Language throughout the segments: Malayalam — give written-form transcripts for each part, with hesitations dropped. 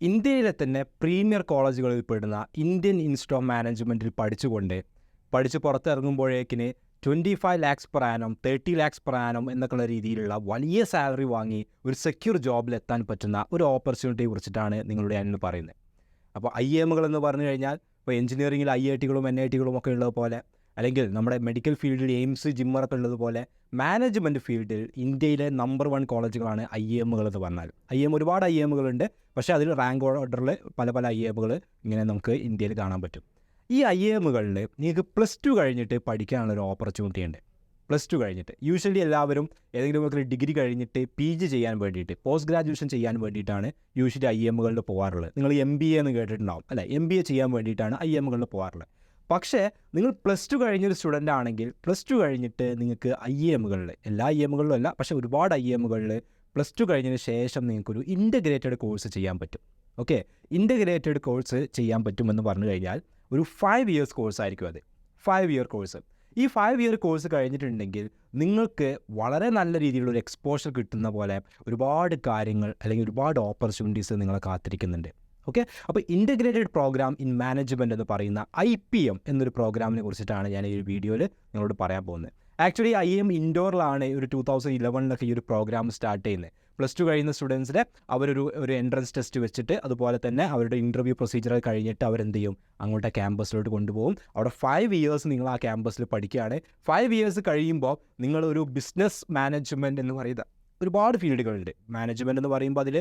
ഇന്ത്യയിലെ തന്നെ പ്രീമിയർ കോളേജുകളിൽ പെടുന്ന ഇന്ത്യൻ ഇൻസ്റ്റിറ്റ്യൂട്ട് ഓഫ് മാനേജ്മെൻറ്റിൽ പഠിച്ച് പുറത്തിറങ്ങുമ്പോഴേക്കിന് 25 lakhs per annum, 30 lakhs per annum എന്നൊക്കെയുള്ള രീതിയിലുള്ള വലിയ സാലറി വാങ്ങി ഒരു സെക്യൂർ ജോബിലെത്താൻ പറ്റുന്ന ഒരു ഓപ്പർച്യൂണിറ്റിയെ കുറിച്ചിട്ടാണ് നിങ്ങളുടെ ഞാൻ പറയുന്നത്. അപ്പോൾ IIMകൾ എന്ന് പറഞ്ഞു കഴിഞ്ഞാൽ ഇപ്പോൾ എഞ്ചിനീയറിംഗിൽ IITകളും NITകളും ഒക്കെ ഉള്ളതുപോലെ, അല്ലെങ്കിൽ നമ്മുടെ മെഡിക്കൽ ഫീൽഡിൽ AIIMS ജിമ്മറൊക്കെ ഉള്ളതുപോലെ, മാനേജ്മെൻറ്റ് ഫീൽഡിൽ ഇന്ത്യയിലെ നമ്പർ 1 കോളേജുകളാണ് IIMകൾ എന്ന് പറഞ്ഞാൽ. ഒരുപാട് IIMകളുണ്ട്, പക്ഷേ അതിൽ റാങ്ക് ഓർഡറിൽ പല IIMകൾ ഇങ്ങനെ നമുക്ക് ഇന്ത്യയിൽ കാണാൻ പറ്റും. ഈ IIMകളിൽ നിങ്ങൾക്ക് +2 കഴിഞ്ഞിട്ട് പഠിക്കാനുള്ളൊരു ഓപ്പർച്യൂണിറ്റി ഉണ്ട്. +2 കഴിഞ്ഞിട്ട് യൂഷ്വലി എല്ലാവരും ഏതെങ്കിലും ഒരു ഡിഗ്രി കഴിഞ്ഞിട്ട് PG ചെയ്യാൻ വേണ്ടിയിട്ട്, പോസ്റ്റ് ഗ്രാജുവേഷൻ ചെയ്യാൻ വേണ്ടിയിട്ടാണ് യൂഷ്വലി IIMകളിൽ പോകാറുള്ളത്. നിങ്ങൾ MBA എന്ന് കേട്ടിട്ടുണ്ടാവും അല്ലേ? MBA ചെയ്യാൻ വേണ്ടിയിട്ടാണ് IIMകളിൽ പോകാറുള്ളത്. പക്ഷേ നിങ്ങൾ +2 കഴിഞ്ഞൊരു സ്റ്റുഡൻ്റ് ആണെങ്കിൽ +2 കഴിഞ്ഞിട്ട് നിങ്ങൾക്ക് IIMകളിൽ, എല്ലാ IIMകളിലും അല്ല, പക്ഷേ ഒരുപാട് IIMകളിൽ +2 കഴിഞ്ഞതിന് ശേഷം നിങ്ങൾക്കൊരു ഇൻ്റഗ്രേറ്റഡ് കോഴ്സ് ചെയ്യാൻ പറ്റും. ഓക്കെ, ഇൻ്റഗ്രേറ്റഡ് കോഴ്സ് ചെയ്യാൻ പറ്റുമെന്ന് പറഞ്ഞു കഴിഞ്ഞാൽ ഒരു 5 years കോഴ്സായിരിക്കും അത്. 5 year കോഴ്സ്. ഈ 5 year കോഴ്സ് കഴിഞ്ഞിട്ടുണ്ടെങ്കിൽ നിങ്ങൾക്ക് വളരെ നല്ല രീതിയിലുള്ള എക്സ്പോഷർ കിട്ടുന്ന പോലെ ഒരുപാട് കാര്യങ്ങൾ അല്ലെങ്കിൽ ഒരുപാട് ഓപ്പർച്യൂണിറ്റീസ് നിങ്ങളെ കാത്തിരിക്കുന്നുണ്ട്. ഓക്കെ, അപ്പോൾ ഇൻ്റഗ്രേറ്റഡ് പ്രോഗ്രാം ഇൻ മാനേജ്മെൻറ്റ് എന്ന് പറയുന്ന IPM എന്നൊരു പ്രോഗ്രാമിനെ കുറിച്ചിട്ടാണ് ഞാൻ ഈ ഒരു വീഡിയോയിൽ നിങ്ങളോട് പറയാൻ പോകുന്നത്. ആക്ച്വലി IIM ഇൻഡോറിലാണ് ഒരു 2011 ഈ ഒരു പ്രോഗ്രാം സ്റ്റാർട്ട് ചെയ്യുന്നത്. +2 കഴിയുന്ന സ്റ്റുഡൻസിനെ ഒരു എൻട്രൻസ് ടെസ്റ്റ് വെച്ചിട്ട്, അതുപോലെ തന്നെ അവരുടെ ഇൻ്റർവ്യൂ പ്രൊസീജിയർ കഴിഞ്ഞിട്ട് അവരെന്ത് ചെയ്യും, അങ്ങോട്ട് ക്യാമ്പസിലോട്ട് കൊണ്ടുപോകും. അവിടെ 5 years നിങ്ങൾ ആ ക്യാമ്പസിൽ പഠിക്കുകയാണ്. 5 years കഴിയുമ്പോൾ നിങ്ങളൊരു ബിസിനസ് മാനേജ്മെൻറ്റ് എന്ന് പറയുന്ന ഒരുപാട് ഫീൽഡുകളുണ്ട്. മാനേജ്മെൻറ്റ് എന്ന് പറയുമ്പോൾ അതിൽ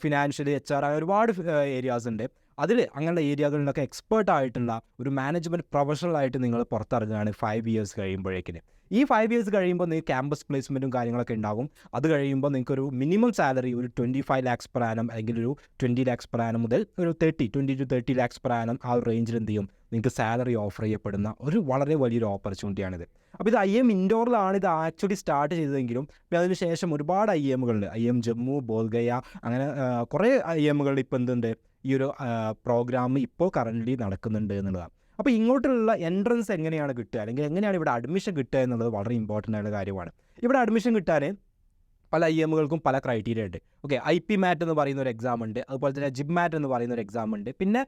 ഫിനാൻഷ്യൽ, HR ഒരുപാട് ഏരിയാസ് ഉണ്ട്. അതിൽ അങ്ങനെയുള്ള ഏരിയകളിലൊക്കെ എക്സ്പേർട്ടായിട്ടുള്ള ഒരു മാനേജ്മെൻറ്റ് പ്രൊഫഷണലായിട്ട് നിങ്ങൾ പുറത്തിറങ്ങുകയാണ് 5 years കഴിയുമ്പോഴേക്കിന്. ഈ 5 years കഴിയുമ്പോൾ നിങ്ങൾക്ക് ക്യാമ്പസ് പ്ലേസ്മെൻറ്റും കാര്യങ്ങളൊക്കെ ഉണ്ടാകും. അത് കഴിയുമ്പോൾ നിങ്ങൾക്കൊരു മിനിമം സാലറി ഒരു 25 lakhs per annum അല്ലെങ്കിൽ ഒരു 20 lakhs per annum മുതൽ ഒരു 20 to 30 lakhs per annum ആ ഒരു റേഞ്ചിൽ എന്ത് ചെയ്യും, നിങ്ങൾക്ക് സാലറി ഓഫർ ചെയ്യപ്പെടുന്ന ഒരു വളരെ വലിയൊരു ഓപ്പർച്യൂണിറ്റിയാണിത്. അപ്പോൾ ഇത് IIM ഇൻഡോറിലാണ് ഇത് ആക്ച്വലി സ്റ്റാർട്ട് ചെയ്തതെങ്കിലും അതിന് ശേഷം ഒരുപാട് IIMകളുണ്ട്. IIM ജമ്മു, ബോധഗയ, അങ്ങനെ കുറേ IIMകളുടെ ഇപ്പോൾ എന്തുണ്ട്, ഈ ഒരു പ്രോഗ്രാം ഇപ്പോൾ കറൻ്റ്ലി നടക്കുന്നുണ്ട് എന്നുള്ളതാണ്. അപ്പോൾ ഇങ്ങോട്ടുള്ള എൻട്രൻസ് എങ്ങനെയാണ് കിട്ടുക, അല്ലെങ്കിൽ എങ്ങനെയാണ് ഇവിടെ അഡ്മിഷൻ കിട്ടുക എന്നുള്ളത് വളരെ ഇമ്പോർട്ടൻ്റ് ആയിട്ടുള്ള കാര്യമാണ്. ഇവിടെ അഡ്മിഷൻ കിട്ടാൻ പല IIMകൾക്കും പല ക്രൈറ്റീരിയ ഉണ്ട്. ഓക്കെ, IP MAT എന്ന് പറയുന്ന ഒരു എക്സാം ഉണ്ട്, അതുപോലെ തന്നെ JIMMAT എന്ന് പറയുന്ന ഒരു എക്സാം ഉണ്ട്. പിന്നെ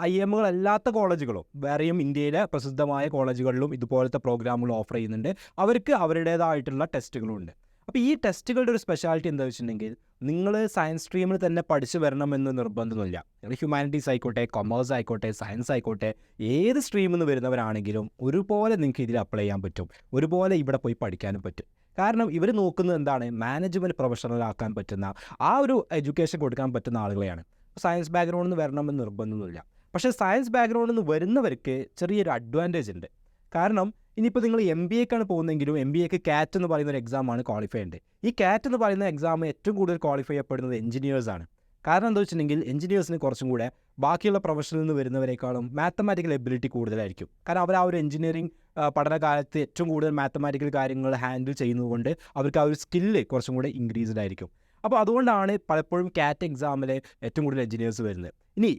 IIMകളല്ലാത്ത കോളേജുകളും വേറെയും ഇന്ത്യയിലെ പ്രസിദ്ധമായ കോളേജുകളിലും ഇതുപോലത്തെ പ്രോഗ്രാമുകൾ ഓഫർ ചെയ്യുന്നുണ്ട്. അവർക്ക് അവരുടേതായിട്ടുള്ള ടെസ്റ്റുകളും ഉണ്ട്. അപ്പോൾ ഈ ടെസ്റ്റുകളുടെ ഒരു സ്പെഷ്യാലിറ്റി എന്താ വെച്ചിട്ടുണ്ടെങ്കിൽ, നിങ്ങൾ സയൻസ് സ്ട്രീമിൽ തന്നെ പഠിച്ചു വരണമെന്ന് നിർബന്ധമൊന്നുമില്ല. നിങ്ങൾ ഹ്യൂമാനിറ്റീസ് ആയിക്കോട്ടെ, കൊമേഴ്സ് ആയിക്കോട്ടെ, സയൻസ് ആയിക്കോട്ടെ, ഏത് സ്ട്രീമിൽ നിന്ന് വരുന്നവരാണെങ്കിലും ഒരുപോലെ നിങ്ങൾക്ക് ഇതിൽ അപ്ലൈ ചെയ്യാൻ പറ്റും. ഒരുപോലെ ഇവിടെ പോയി പഠിക്കാനും പറ്റും. കാരണം ഇവർ നോക്കുന്നത് എന്താണ്, മാനേജ്മെൻറ്റ് പ്രൊഫഷണലാക്കാൻ പറ്റുന്ന, ആ ഒരു എഡ്യൂക്കേഷൻ കൊടുക്കാൻ പറ്റുന്ന ആളുകളെയാണ്. സയൻസ് ബാക്ക്ഗ്രൗണ്ടിൽ നിന്ന് വരണമെന്ന് നിർബന്ധമൊന്നുമില്ല. പക്ഷേ സയൻസ് ബാക്ക്ഗ്രൗണ്ടിൽ നിന്ന് വരുന്നവർക്ക് ചെറിയൊരു അഡ്വാൻറ്റേജ് ഉണ്ട്. കാരണം ഇനിയിപ്പോൾ നിങ്ങൾ MBAക്കാണ് പോകുന്നതെങ്കിലും MBAക്ക് CAT എന്ന് പറയുന്ന ഒരു എക്സാമാണ് ക്വാളിഫൈ ഉണ്ട്. ഈ CAT എന്ന് പറയുന്ന എക്സാം ഏറ്റവും കൂടുതൽ ക്വാളിഫൈ ചെയ്യപ്പെടുന്നത് എഞ്ചിനീയേഴ്സാണ്. കാരണം എന്താ വെച്ചിട്ടുണ്ടെങ്കിൽ എഞ്ചിനീയേഴ്സിന് കുറച്ചും കൂടെ ബാക്കിയുള്ള പ്രൊഫഷനിൽ നിന്ന് വരുന്നവരെക്കാളും മാത്തമാറ്റിക്കൽ എബിലിറ്റി കൂടുതലായിരിക്കും. കാരണം അവർ ആ ഒരു എഞ്ചിനീയറിംഗ് പഠനകാലത്ത് ഏറ്റവും കൂടുതൽ മാത്തമാറ്റിക്കൽ കാര്യങ്ങൾ ഹാൻഡിൽ ചെയ്യുന്നതുകൊണ്ട് അവർക്ക് ആ ഒരു സ്കില്ല് കുറച്ചും കൂടെ ഇൻക്രീസ്ഡ് ആയിരിക്കും. അപ്പോൾ അതുകൊണ്ടാണ് പലപ്പോഴും CAT എക്സാമിൽ ഏറ്റവും കൂടുതൽ എഞ്ചിനീയേഴ്സ് വരുന്നത്. ഇനി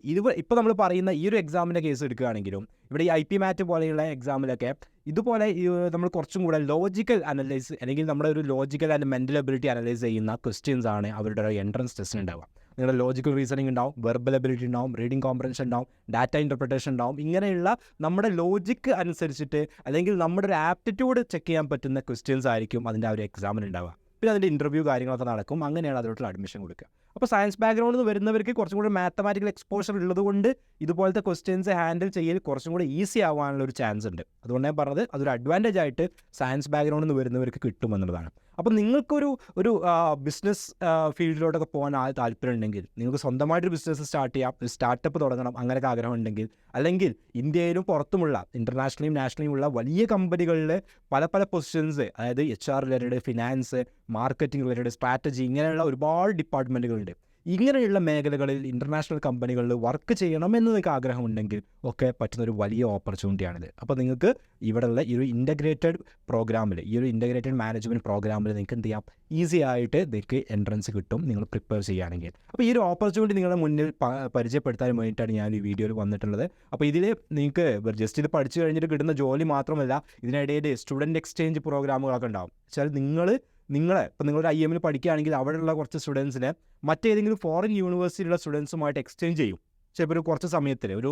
ഇപ്പോൾ നമ്മൾ പറയുന്ന ഈ ഒരു എക്സാമിൻ്റെ കേസ് എടുക്കുകയാണെങ്കിലും ഇവിടെ ഈ IP MAT പോലെയുള്ള എക്സാമിലൊക്കെ ഇതുപോലെ നമ്മൾ കുറച്ചും കൂടെ ലോജിക്കൽ അനലൈസ്, അല്ലെങ്കിൽ നമ്മുടെ ഒരു logical and mental ability analyse ചെയ്യുന്ന ക്വസ്റ്റ്യൻസ് ആണ് അവരുടെ എൻട്രൻസ് ടെസ്റ്റിന് ഉണ്ടാവുക. നിങ്ങളുടെ ലോജിക്കൽ റീസണിങ് ഉണ്ടാവും, വെർബൽ എബിലിറ്റി ഉണ്ടാവും, റീഡിംഗ് കോംപ്രഹൻഷൻ ഉണ്ടാവും, ഡാറ്റ ഇൻ്റർപ്രിട്ടേഷൻ ഉണ്ടാവും. ഇങ്ങനെയുള്ള നമ്മുടെ ലോജിക്ക് അനുസരിച്ചിട്ട് അല്ലെങ്കിൽ നമ്മുടെ ഒരു ആപ്റ്റിറ്റ്യൂഡ് ചെക്ക് ചെയ്യാൻ പറ്റുന്ന ക്വസ്റ്റ്യൻസ് ആയിരിക്കും അതിൻ്റെ ആ ഒരു എക്സാമിന് ഉണ്ടാവുക. പിന്നെ അതിൻ്റെ ഇൻ്റർവ്യൂ കാര്യങ്ങളൊക്കെ നടക്കും. അങ്ങനെയാണ് അതിലോട്ടുള്ള അഡ്മിഷൻ കൊടുക്കുക. അപ്പോൾ സയൻസ് ബാക്ക്ഗ്രൗണ്ടിൽ നിന്ന് വരുന്നവർക്ക് കുറച്ചും കൂടി മാത്തമാറ്റിക്കൽ എക്സ്പോഷർ ഉള്ളതുകൊണ്ട് ഇതുപോലത്തെ ക്വസ്റ്റ്യൻസ് ഹാൻഡിൽ ചെയ്യൽ കുറച്ചും കൂടി ഈസി ആവാനുള്ള ഒരു ചാൻസ് ഉണ്ട്. അതുകൊണ്ട് ഞാൻ പറഞ്ഞത് അതൊരു അഡ്വാൻറ്റേജ് ആയിട്ട് സയൻസ് ബാക്ക്ഗ്രൗണ്ടിൽ നിന്ന് വരുന്നവർക്ക് കിട്ടുമെന്നുള്ളതാണ്. അപ്പോൾ നിങ്ങൾക്കൊരു ബിസിനസ് ഫീൽഡിലോട്ടൊക്കെ പോകാൻ താല്പര്യം ഉണ്ടെങ്കിൽ, നിങ്ങൾക്ക് സ്വന്തമായിട്ടൊരു ബിസിനസ് സ്റ്റാർട്ട് ചെയ്യാം, ഒരു സ്റ്റാർട്ടപ്പ് തുടങ്ങണം, അങ്ങനെയൊക്കെ ആഗ്രഹം ഉണ്ടെങ്കിൽ, അല്ലെങ്കിൽ ഇന്ത്യയിലും പുറത്തുമുള്ള ഇൻ്റർനാഷണലിയും നാഷണലിയും ഉള്ള വലിയ കമ്പനികളിൽ പല പൊസിഷൻസ്, അതായത് HR related, finance, marketing related, strategy, ഇങ്ങനെയുള്ള ഒരുപാട് ഡിപ്പാർട്ട്മെൻറ്റുകളുണ്ട്. ഇങ്ങനെയുള്ള മേഖലകളിൽ ഇൻ്റർനാഷണൽ കമ്പനികളിൽ വർക്ക് ചെയ്യണമെന്ന് നിങ്ങൾക്ക് ആഗ്രഹമുണ്ടെങ്കിൽ ഒക്കെ പറ്റുന്നൊരു വലിയ ഓപ്പർച്യൂണിറ്റിയാണിത്. അപ്പോൾ നിങ്ങൾക്ക് ഇവിടെയുള്ള ഈ ഒരു ഇൻ്റഗ്രേറ്റഡ് പ്രോഗ്രാമിൽ, ഈ ഒരു ഇൻ്റഗ്രേറ്റഡ് മാനേജ്മെൻറ്റ് പ്രോഗ്രാമിൽ നിങ്ങൾക്ക് എന്ത് ചെയ്യാം, ഈസി ആയിട്ട് നിങ്ങൾക്ക് എൻട്രൻസ് കിട്ടും നിങ്ങൾ പ്രിപ്പയർ ചെയ്യുകയാണെങ്കിൽ. അപ്പോൾ ഈ ഒരു ഓപ്പർച്യൂണിറ്റി നിങ്ങളുടെ മുന്നിൽ പരിചയപ്പെടുത്താൻ വേണ്ടിയിട്ടാണ് ഞാൻ ഈ വീഡിയോയിൽ വന്നിട്ടുള്ളത്. അപ്പോൾ ഇതിൽ നിങ്ങൾക്ക് ജസ്റ്റ് ഇത് പഠിച്ചു കഴിഞ്ഞിട്ട് കിട്ടുന്ന ജോലി മാത്രമല്ല, ഇതിനിടയിൽ സ്റ്റുഡൻറ്റ് എക്സ്ചേഞ്ച് പ്രോഗ്രാമുകളൊക്കെ ഉണ്ടാവും. വെച്ചാൽ നിങ്ങളൊരു IIM പഠിക്കുകയാണെങ്കിൽ അവിടെയുള്ള കുറച്ച് സ്റ്റുഡൻസിനെ മറ്റേതെങ്കിലും ഫോറിൻ യൂണിവേഴ്സിറ്റിയിലുള്ള സ്റ്റുഡൻസുമായിട്ട് എക്സ്ചേഞ്ച് ചെയ്യും. ചിലപ്പോൾ ഒരു കുറച്ച് സമയത്തിൽ ഒരു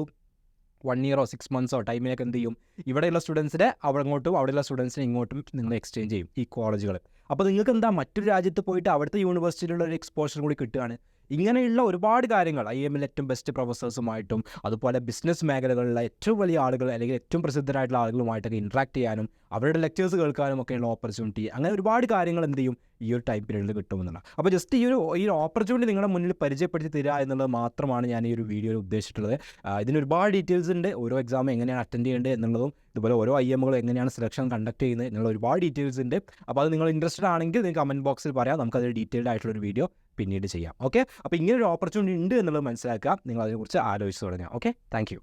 1 year 6 months ടൈമിനൊക്കെ എന്ത് ചെയ്യും, ഇവിടെയുള്ള സ്റ്റുഡൻസിനെ അങ്ങോട്ടും അവിടെയുള്ള സ്റ്റുഡൻസിനെ ഇങ്ങോട്ടും നിങ്ങൾ എക്സ്ചേഞ്ച് ചെയ്യും ഈ കോളേജുകൾ. അപ്പോൾ നിങ്ങൾക്ക് എന്താ മറ്റൊരു രാജ്യത്ത് പോയിട്ട് അവിടുത്തെ യൂണിവേഴ്സിറ്റിയിലുള്ള ഒരു എക്സ്പോഷർ കൂടി കിട്ടുകയാണ്. ഇങ്ങനെയുള്ള ഒരുപാട് കാര്യങ്ങൾ IIMൽ ഏറ്റവും ബെസ്റ്റ് പ്രൊഫസേഴ്സുമായിട്ടും അതുപോലെ ബിസിനസ് മേഖലകളിലെ ഏറ്റവും വലിയ ആളുകൾ അല്ലെങ്കിൽ ഏറ്റവും പ്രസിദ്ധരായിട്ടുള്ള ആളുകളുമായിട്ടൊക്കെ ഇൻട്രാക്ട് ചെയ്യാനും അവരുടെ ലെക്ചേഴ്സ് കേൾക്കാനും ഒക്കെയുള്ള ഓപ്പർച്യൂണിറ്റി, അങ്ങനെ ഒരുപാട് കാര്യങ്ങൾ എന്ത് ചെയ്യും ഈ ഒരു ടൈം പീരീഡിൽ കിട്ടുമെന്നുള്ളത്. അപ്പോൾ ജസ്റ്റ് ഈ ഒരു ഓപ്പർച്യൂണിറ്റി നിങ്ങളുടെ മുന്നിൽ പരിചയപ്പെടുത്തി തരിക എന്നുള്ളത് മാത്രമാണ് ഞാൻ ഈ ഒരു വീഡിയോയിൽ ഉദ്ദേശിച്ചിട്ടുള്ളത്. ഇതിന് ഒരുപാട് ഡീറ്റെയിൽസ് ഉണ്ട്. ഓരോ എക്സാം എങ്ങനെയാണ് അറ്റൻഡ് ചെയ്യേണ്ടത് എന്നുള്ളതും ഇതുപോലെ ഓരോ IIMകളും എങ്ങനെയാണ് സെലക്ഷൻ കണ്ടക്ട് ചെയ്യുന്നത് എന്നുള്ള ഒരുപാട് ഡീറ്റെയിൽസ് ഉണ്ട്. അപ്പോൾ അത് നിങ്ങൾ ഇൻട്രസ്റ്റഡ് ആണെങ്കിൽ നിങ്ങൾക്ക് കമൻറ്റ് ബോക്സിൽ പറയാം, നമുക്കത് ഡീറ്റെയിൽഡ് ആയിട്ടുള്ളൊരു വീഡിയോ പിന്നീട് ചെയ്യാം. ഓക്കെ, അപ്പോൾ ഇങ്ങനൊരു ഓപ്പർച്യൂണിറ്റി ഉണ്ട് എന്നുള്ളത് മനസ്സിലാക്കുക, നിങ്ങൾ അതിനെക്കുറിച്ച് ആലോചിച്ച് തുടങ്ങാം. Okay, thank you.